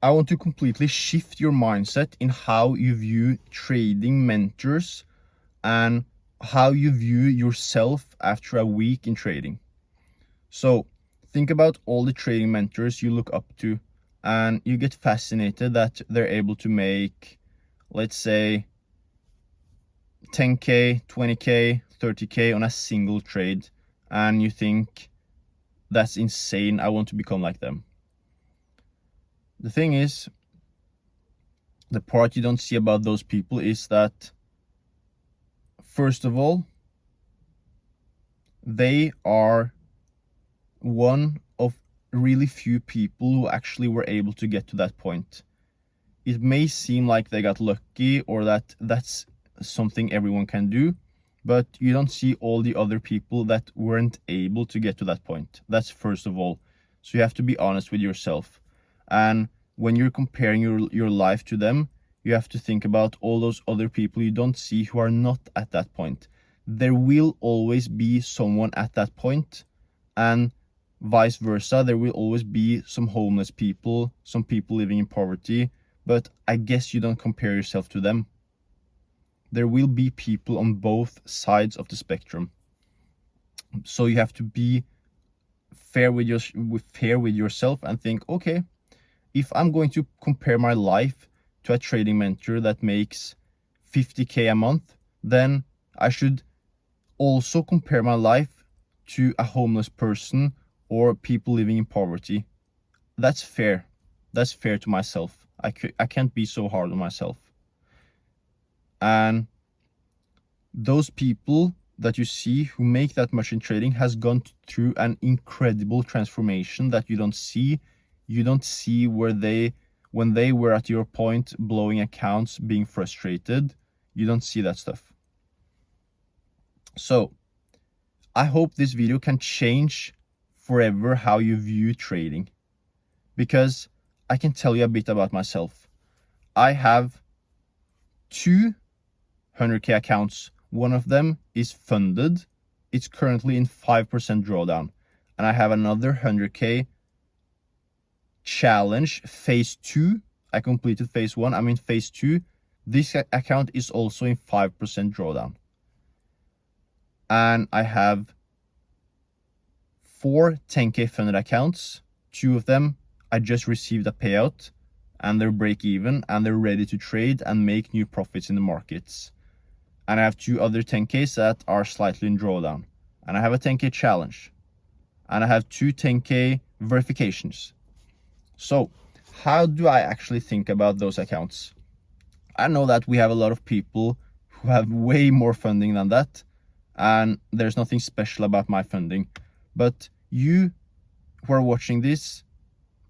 I want to completely shift your mindset in how you view trading mentors and how you view yourself after a week in trading. So think about all the trading mentors you look up to, and you get fascinated that they're able to make, let's say, 10K, 20K, 30K on a single trade, and you think, that's insane, I want to become like them. The thing is, the part you don't see about those people is that, first of all, they are one of really few people who actually were able to get to that point. It may seem like they got lucky or that that's something everyone can do, but you don't see all the other people that weren't able to get to that point. That's first of all. So you have to be honest with yourself. And when you're comparing your life to them, you have to think about all those other people you don't see who are not at that point. There will always be someone at that point, and vice versa. There will always be some homeless people, some people living in poverty, but I guess you don't compare yourself to them. There will be people on both sides of the spectrum. So you have to be fair with yourself and think, okay, if I'm going to compare my life to a trading mentor that makes 50K a month, then I should also compare my life to a homeless person or people living in poverty. That's fair. That's fair to myself. I can't be so hard on myself. And those people that you see who make that much in trading has gone through an incredible transformation that you don't see. You don't see when they were at your point, blowing accounts, being frustrated. You don't see that stuff. So I hope this video can change forever how you view trading, because I can tell you a bit about myself. I have 200K accounts. One of them is funded. It's currently in 5% drawdown. And I have another 100K challenge, phase 2. I completed phase 1. I'm in phase 2. This account is also in 5% drawdown. And I have 4 10K funded accounts. 2 of them, I just received a payout, and they're break even, and they're ready to trade and make new profits in the markets. And I have 2 other 10Ks that are slightly in drawdown. And I have a 10K challenge. And I have 2 10K verifications. So how do I actually think about those accounts? I know that we have a lot of people who have way more funding than that, and there's nothing special about my funding. But you who are watching this,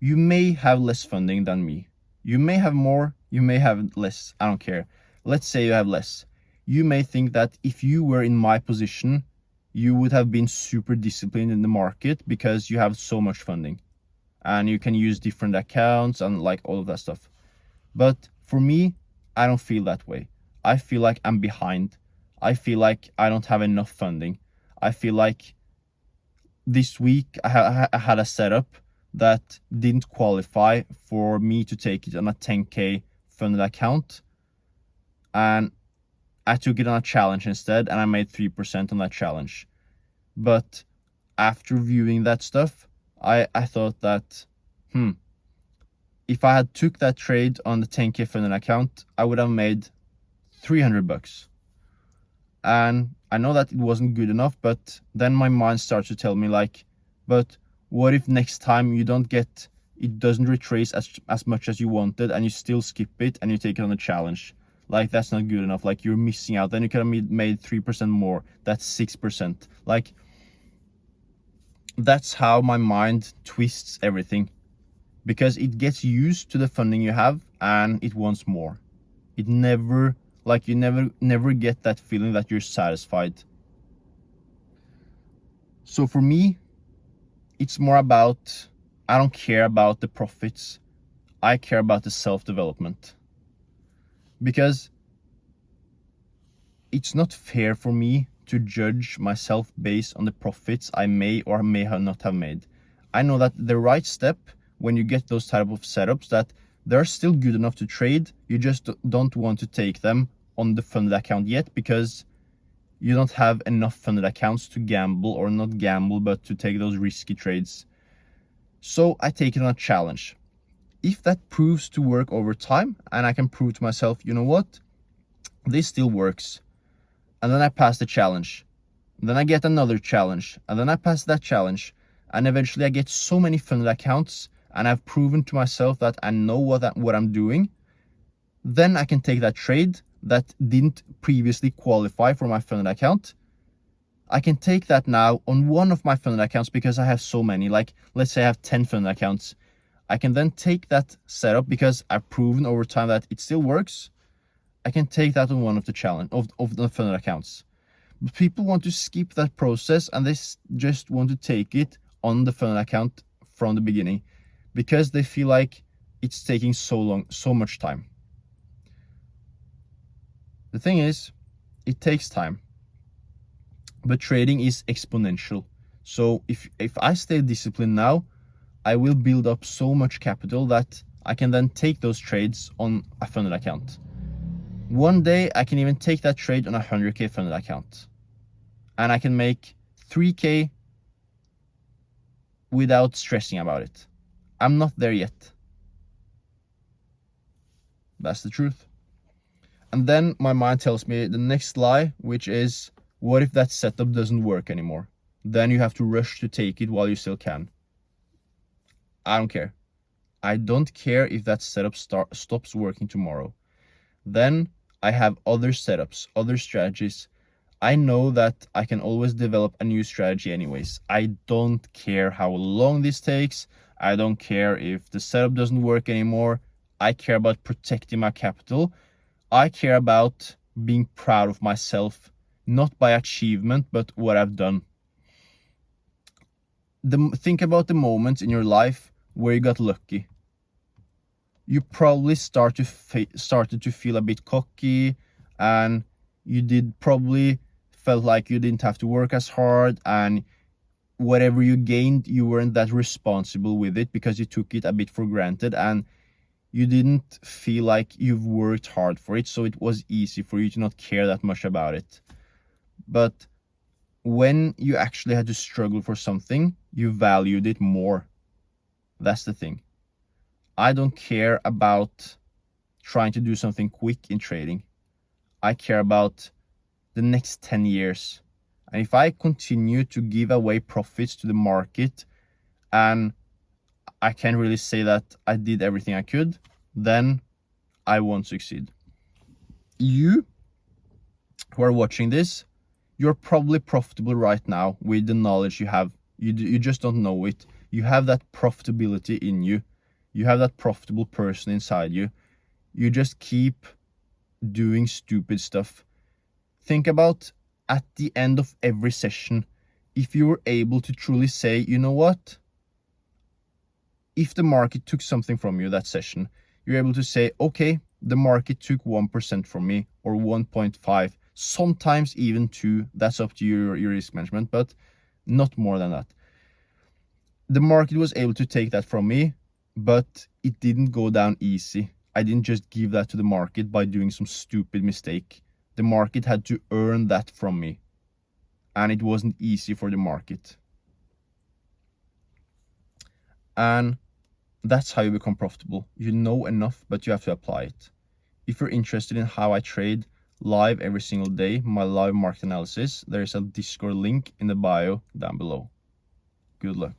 you may have less funding than me. You may have more, you may have less, I don't care. Let's say you have less. You may think that if you were in my position, you would have been super disciplined in the market because you have so much funding and you can use different accounts and like all of that stuff. But for me, I don't feel that way. I feel like I'm behind. I feel like I don't have enough funding. I feel like this week I had a setup that didn't qualify for me to take it on a 10K funded account, and I took it on a challenge instead, and I made 3% on that challenge. But after viewing that stuff, I thought that if I had took that trade on the 10K funded account, I would have made $300. And I know that it wasn't good enough, but then my mind starts to tell me like, but what if next time you don't get, it doesn't retrace as much as you wanted, and you still skip it and you take it on a challenge? Like, that's not good enough. Like, you're missing out. Then you could have made 3% more. That's 6%. Like, that's how my mind twists everything, because it gets used to the funding you have and it wants more. It never, like, you never get that feeling that you're satisfied. So for me, it's more about, I don't care about the profits. I care about the self-development. Because it's not fair for me to judge myself based on the profits I may or may not have made. I know that the right step when you get those type of setups, that They're still good enough to trade. You just don't want to take them on the funded account yet because you don't have enough funded accounts to gamble, or not gamble, but to take those risky trades. So I take it on a challenge. If that proves to work over time and I can prove to myself, you know what, this still works, and then I pass the challenge, then I get another challenge, and then I pass that challenge, and eventually I get so many funded accounts and I've proven to myself that I know what I'm doing, then I can take that trade that didn't previously qualify for my funded account. I can take that now on one of my funded accounts because I have so many. Like, let's say I have 10 funded accounts. I can then take that setup because I've proven over time that it still works. I can take that on one of the challenge of the funded accounts. But people want to skip that process and they just want to take it on the funded account from the beginning because they feel like it's taking so much time. The thing is, it takes time, but trading is exponential. So if I stay disciplined now, I will build up so much capital that I can then take those trades on a funded account. One day I can even take that trade on a 100k funded account, and I can make 3k without stressing about it. I'm not there yet. That's the truth. And then my mind tells me the next lie, which is, what if that setup doesn't work anymore? Then you have to rush to take it while you still can. I don't care. I don't care if that setup stops working tomorrow. Then I have other setups, other strategies. I know that I can always develop a new strategy anyways. I don't care how long this takes. I don't care if the setup doesn't work anymore. I care about protecting my capital. I care about being proud of myself, not by achievement, but what I've done. Think about the moments in your life where you got lucky. You probably started to feel a bit cocky, and you probably felt like you didn't have to work as hard, and whatever you gained, you weren't that responsible with it because you took it a bit for granted, and you didn't feel like you've worked hard for it, so it was easy for you to not care that much about it. But when you actually had to struggle for something, you valued it more. That's the thing. I don't care about trying to do something quick in trading. I care about the next 10 years. And if I continue to give away profits to the market and I can't really say that I did everything I could, then I won't succeed. You who are watching this, you're probably profitable right now with the knowledge you have. You just don't know it. You have that profitability in you. You have that profitable person inside you. You just keep doing stupid stuff. Think about at the end of every session, if you were able to truly say, you know what? If the market took something from you that session, you're able to say, okay, the market took 1% from me, or 1.5, sometimes even 2. That's up to your risk management, but not more than that. The market was able to take that from me, but it didn't go down easy. I didn't just give that to the market by doing some stupid mistake. The market had to earn that from me, and it wasn't easy for the market. And that's how you become profitable. You know enough, but you have to apply it. If you're interested in how I trade live every single day, my live market analysis, there is a Discord link in the bio down below. Good luck.